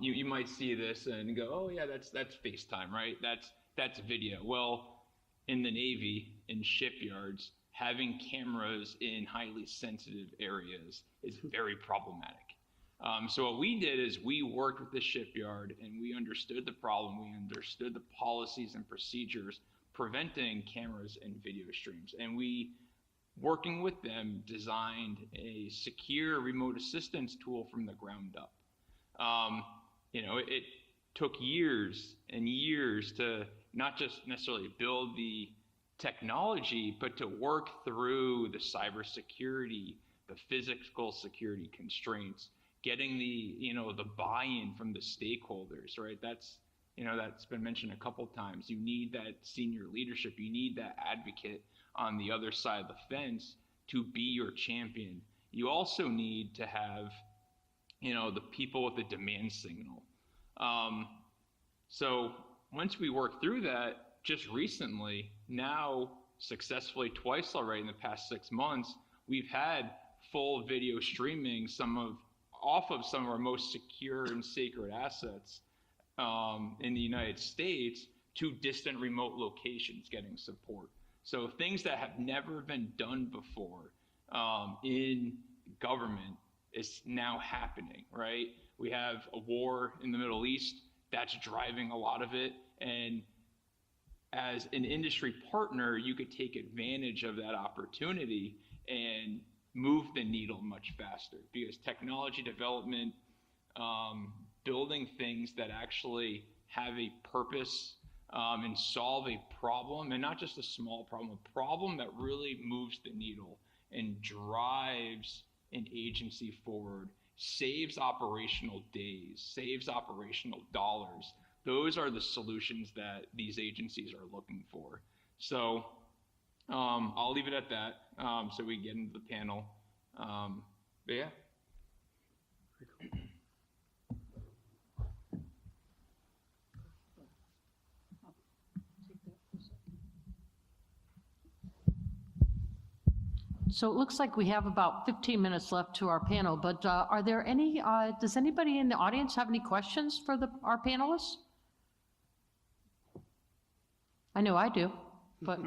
You might see this and go, oh yeah, that's FaceTime, right? That's video. Well, in the Navy, in shipyards, having cameras in highly sensitive areas is very problematic. So what we did is we worked with the shipyard and we understood the problem. We understood the policies and procedures preventing cameras and video streams. And we, working with them, designed a secure remote assistance tool from the ground up. It took years and years to not just necessarily build the technology, but to work through the cybersecurity, the physical security constraints, getting the buy-in from the stakeholders, right? That's been mentioned a couple of times. You need that senior leadership. You need that advocate on the other side of the fence to be your champion. You also need to have, the people with the demand signal. So once we work through that, just recently, now successfully twice already in the past 6 months, we've had full video streaming off of some of our most secure and sacred assets in the United States to distant remote locations getting support. So things that have never been done before in government is now happening, right? We have a war in the Middle East that's driving a lot of it. And as an industry partner, you could take advantage of that opportunity and move the needle much faster, because technology development, building things that actually have a purpose and solve a problem, and not just a small problem, a problem that really moves the needle and drives an agency forward, saves operational days, saves operational dollars. Those are the solutions that these agencies are looking for. So I'll leave it at that so we can get into the panel. But yeah. So it looks like we have about 15 minutes left to our panel, but are there any, does anybody in the audience have any questions for our panelists? I know I do, but.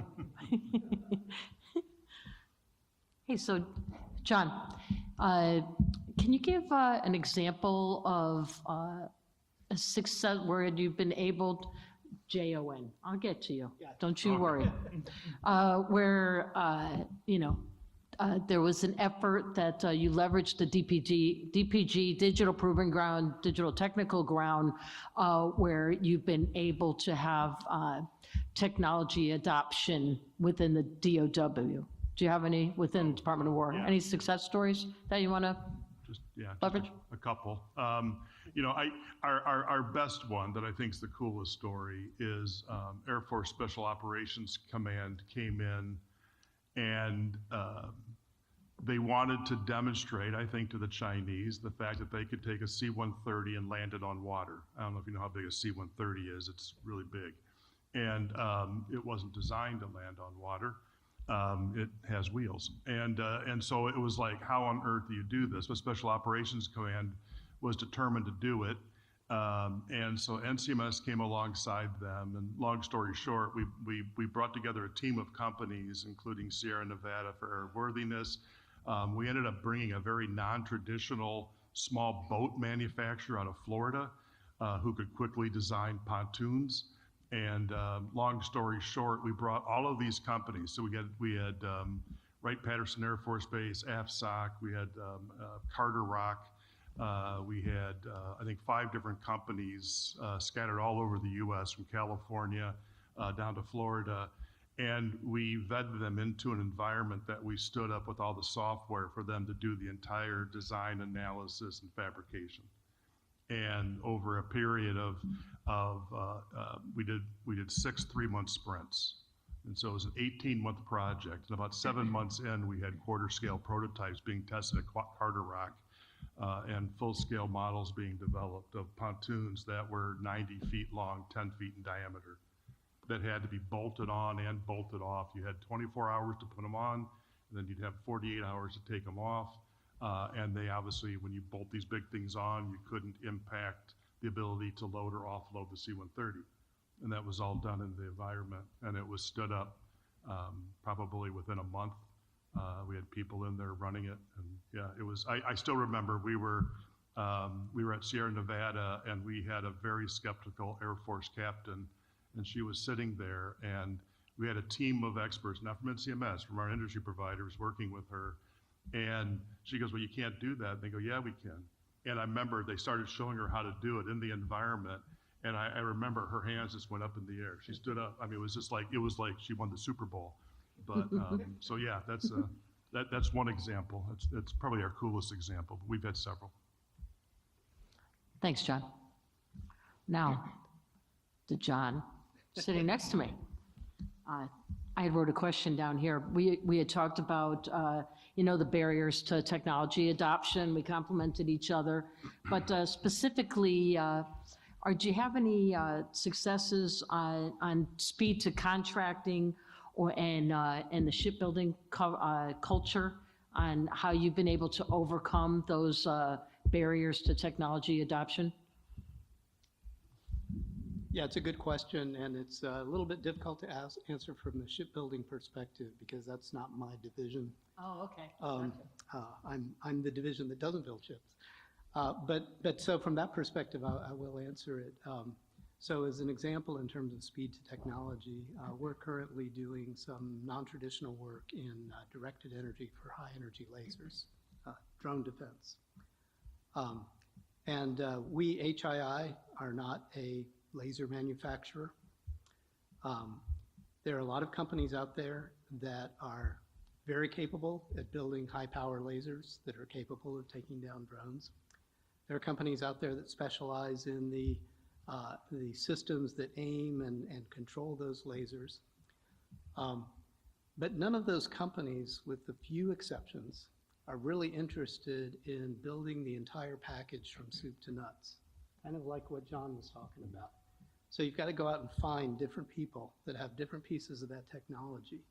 Hey, so John, can you give an example of a success where you've been able, Jon, I'll get to you, don't you worry, where, there was an effort that you leveraged the DPG, Digital Proving Ground, Digital Technical Ground, where you've been able to have technology adoption within the DOW. Do you have any within the Department of War? Yeah. Any success stories that you want to leverage? A couple. Our best one that I think is the coolest story is Air Force Special Operations Command came in and they wanted to demonstrate, I think, to the Chinese the fact that they could take a C-130 and land it on water. I don't know if you know how big a C-130 is. It's really big. And it wasn't designed to land on water. It has wheels. And so it was like, how on earth do you do this? But Special Operations Command was determined to do it. And so NCMS came alongside them, and long story short, we brought together a team of companies, including Sierra Nevada for airworthiness. We ended up bringing a very non-traditional small boat manufacturer out of Florida who could quickly design pontoons. And long story short, we brought all of these companies. So we had Wright-Patterson Air Force Base, AFSOC, we had Carter Rock, we had, I think, 5 different companies scattered all over the U.S., from California down to Florida. And we vetted them into an environment that we stood up with all the software for them to do the entire design, analysis, and fabrication. And over a period of we did 6 3-month sprints. And so it was an 18-month project. And about 7 months in, we had quarter-scale prototypes being tested at Carter Rock. And full-scale models being developed of pontoons that were 90 feet long, 10 feet in diameter, that had to be bolted on and bolted off. You had 24 hours to put them on, and then you'd have 48 hours to take them off. And they obviously, when you bolt these big things on, you couldn't impact the ability to load or offload the C-130. And that was all done in the environment, and it was stood up probably within a month. We had people in there running it, and yeah, it was. I still remember we were at Sierra Nevada, and we had a very skeptical Air Force captain, and she was sitting there, and we had a team of experts, not from NCMS, from our industry providers, working with her, and she goes, "Well, you can't do that." And they go, "Yeah, we can." And I remember they started showing her how to do it in the environment. And I remember her hands just went up in the air. She stood up. I mean, it was like she won the Super Bowl. But so yeah, that's one example. That's probably our coolest example. But we've had several. Thanks, John. Now, to John, sitting next to me. I wrote a question down here. We had talked about, the barriers to technology adoption. We complimented each other. But specifically, do you have any successes on speed to contracting and the shipbuilding culture on how you've been able to overcome those barriers to technology adoption? Yeah, it's a good question, and it's a little bit difficult to answer from the shipbuilding perspective because that's not my division. Oh, okay. Gotcha. I'm the division that doesn't build ships. But so from that perspective, I will answer it. So as an example, in terms of speed to technology, we're currently doing some non-traditional work in directed energy for high energy lasers, drone defense. And we, HII, are not a laser manufacturer. There are a lot of companies out there that are very capable at building high power lasers that are capable of taking down drones. There are companies out there that specialize in the systems that aim and control those lasers. But none of those companies, with the few exceptions, are really interested in building the entire package from soup to nuts, kind of like what John was talking about. So you've got to go out and find different people that have different pieces of that technology.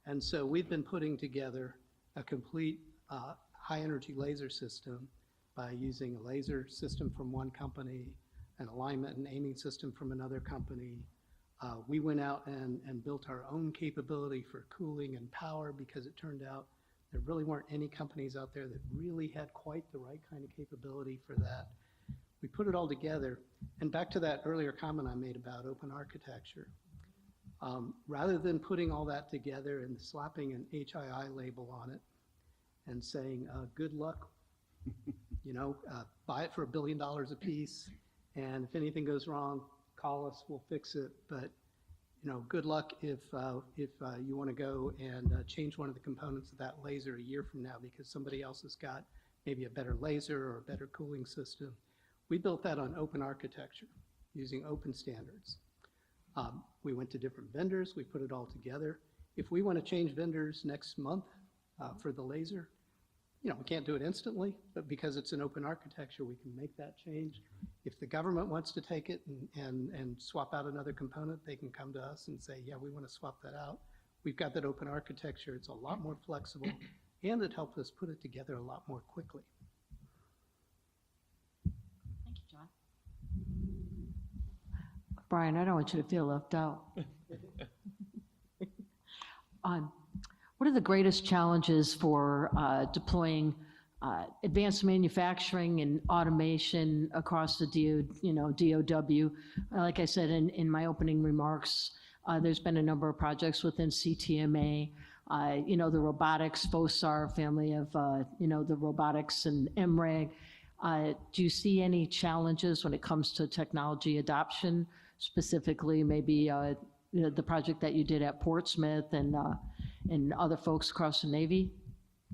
And so we've been putting together a complete high energy laser system by using a laser system from one company, an alignment and aiming system from another company. We went out and built our own capability for cooling and power because it turned out there really weren't any companies out there that really had quite the right kind of capability for that. We put it all together, and back to that earlier comment I made about open architecture. Rather than putting all that together and slapping an HII label on it and saying, good luck, buy it for $1 billion a piece, and if anything goes wrong, call us, we'll fix it. But good luck if you want to go and change one of the components of that laser a year from now because somebody else has got maybe a better laser or a better cooling system. We built that on open architecture using open standards. We went to different vendors, we put it all together. If we want to change vendors next month for the laser, we can't do it instantly, but because it's an open architecture, we can make that change. If the government wants to take it and swap out another component, they can come to us and say, yeah, we want to swap that out. We've got that open architecture. It's a lot more flexible, and it helped us put it together a lot more quickly. Thank you, John. Brian, I don't want you to feel left out. What are the greatest challenges for deploying advanced manufacturing and automation across the DOW? Like I said in my opening remarks, there's been a number of projects within CTMA, the robotics, FOSAR family of, the robotics and MREG. Do you see any challenges when it comes to technology adoption, specifically maybe the project that you did at Portsmouth and other folks across the Navy?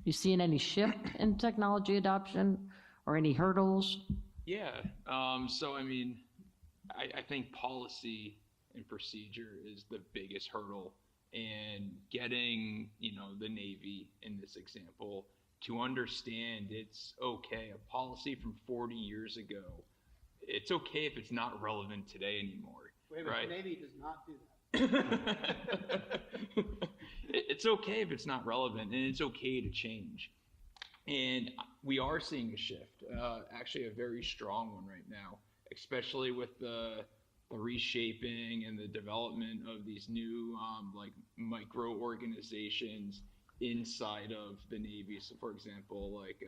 You seeing any shift in technology adoption or any hurdles? Yeah, so I think policy and procedure is the biggest hurdle, and getting, the Navy in this example to understand it's okay. A policy from 40 years ago, it's okay if it's not relevant today anymore. Wait, right? The Navy does not do that. It's okay if it's not relevant, and it's okay to change. And we are seeing a shift, actually a very strong one right now, especially with the reshaping and the development of these new like micro organizations inside of the Navy. So for example, like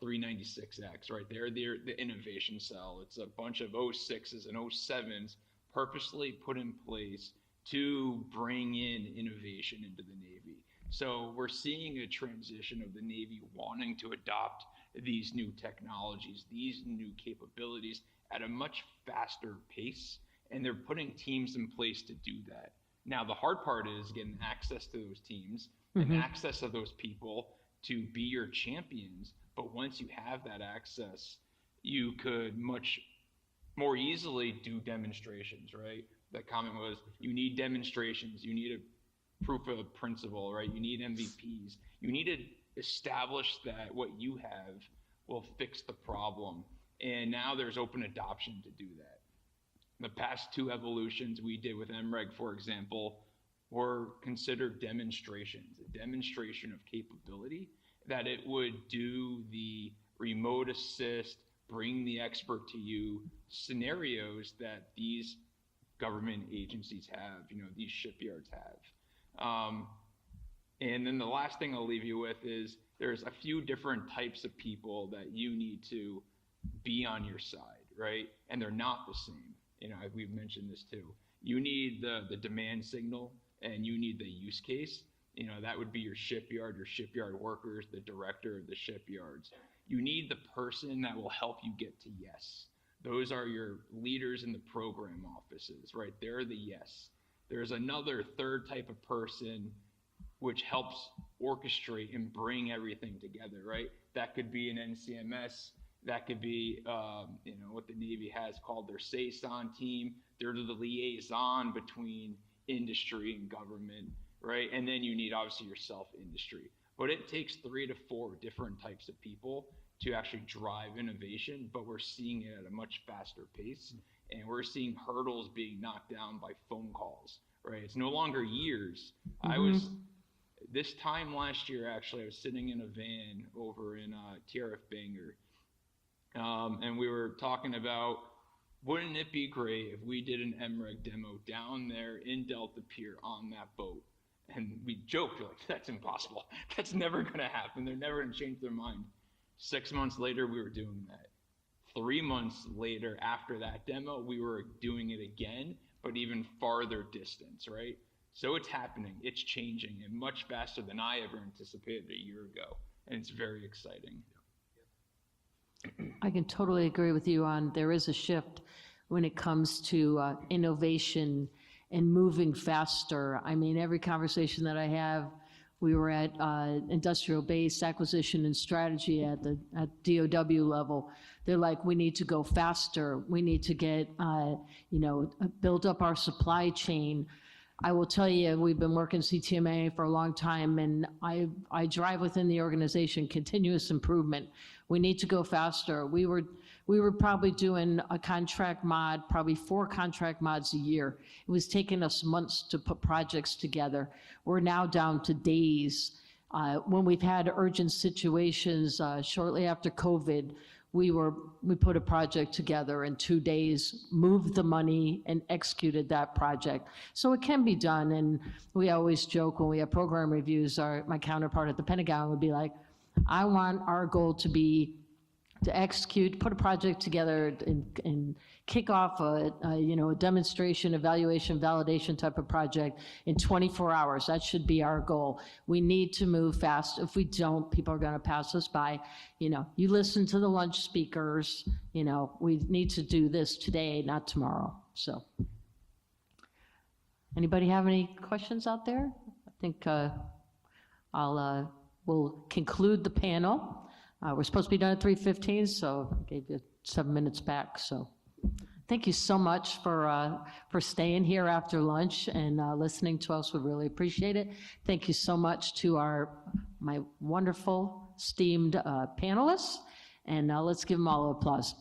396X, right? They're the innovation cell. It's a bunch of 06s and 07s purposely put in place to bring in innovation into the Navy. So we're seeing a transition of the Navy wanting to adopt these new technologies, these new capabilities at a much faster pace, and they're putting teams in place to do that. Now, the hard part is getting access to those teams and access of those people to be your champions. But once you have that access, you could much more easily do demonstrations, right? The comment was, you need demonstrations, you need a proof of principle, right? You need MVPs. You need to establish that what you have will fix the problem. And now there's open adoption to do that. The past two evolutions we did with MREG, for example, were considered demonstrations, a demonstration of capability, that it would do the remote assist, bring the expert to you scenarios that these government agencies have, these shipyards have. And then the last thing I'll leave you with is there's a few different types of people that you need to be on your side, right? And they're not the same. We've mentioned this too. You need the demand signal, and you need the use case. That would be your shipyard workers, the director of the shipyards. You need the person that will help you get to yes. Those are your leaders in the program offices, right? They're the yes. There's another third type of person which helps orchestrate and bring everything together, right? That could be an NCMS. That could be, what the Navy has called their SASON team. They're the liaison between industry and government, right? And then you need, obviously, yourself, industry. But it takes 3 to 4 different types of people to actually drive innovation, but we're seeing it at a much faster pace. And we're seeing hurdles being knocked down by phone calls, right? It's no longer years. This time last year, actually, I was sitting in a van over in TRF Bangor, and we were talking about, wouldn't it be great if we did an MREG demo down there in Delta Pier on that boat? And we joked, like, that's impossible. That's never going to happen. They're never going to change their mind. 6 months later, we were doing that. 3 months later, after that demo, we were doing it again, but even farther distance, right? So it's happening, it's changing, and much faster than I ever anticipated a year ago. And it's very exciting. I can totally agree with you on there is a shift when it comes to innovation and moving faster. I mean, every conversation that I have, we were at industrial base acquisition and strategy at DOW level. They're like, we need to go faster. We need to get, build up our supply chain. I will tell you, we've been working CTMA for a long time, and I drive within the organization continuous improvement. We need to go faster. We were probably doing a contract mod, probably 4 contract mods a year. It was taking us months to put projects together. We're now down to days. When we've had urgent situations shortly after COVID, we put a project together in 2 days, moved the money, and executed that project. So it can be done, and we always joke when we have program reviews, my counterpart at the Pentagon would be like, I want our goal to be to execute, put a project together and kick off a demonstration, evaluation, validation type of project in 24 hours. That should be our goal. We need to move fast. If we don't, people are gonna pass us by. You listen to the lunch speakers, we need to do this today, not tomorrow, so. Anybody have any questions out there? I think we'll conclude the panel. We're supposed to be done at 3:15, so I gave you 7 minutes back. So thank you so much for staying here after lunch and listening to us. We really appreciate it. Thank you so much to my wonderful, esteemed panelists, and let's give them all applause.